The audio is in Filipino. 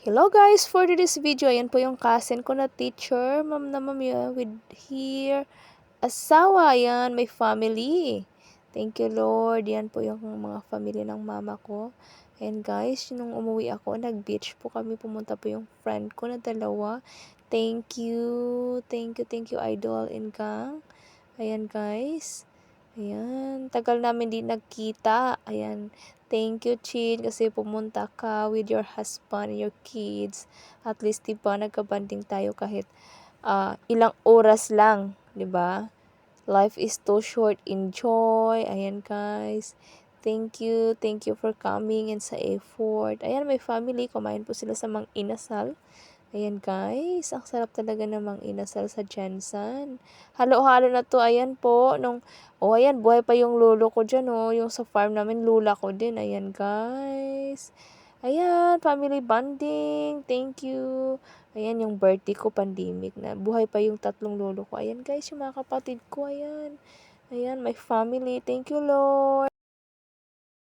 Hello guys, for this video, ayan po yung cousin ko na teacher, ma'am na ma'am with here, asawa, ayan, may family. Thank you Lord, yan po yung mga family ng mama ko. Ayan guys, nung umuwi ako, nag-beach po kami, pumunta po yung friend ko na dalawa. Thank you Idol and Kang. Ayan guys. Ayan, tagal namin di nagkita. Ayan, thank you Chin kasi pumunta ka with your husband and your kids. At least diba nagkabanding tayo kahit ilang oras lang, 'di ba? Life is too short, enjoy. Ayan guys. Thank you for coming and sa effort. Ayan, may family, kumain po sila sa Mang Inasal. Ayan guys, ang sarap talaga namang inasal sa Jensen. Halo-halo na to, ayan po. Ayan, buhay pa yung lolo ko dyan, oh. Yung sa farm namin, lula ko din. Ayan guys. Ayan, family bonding. Thank you. Ayan, yung birthday ko, pandemic na. Buhay pa yung tatlong lolo ko. Ayan guys, yung mga kapatid ko, ayan. Ayan, my family. Thank you, Lord.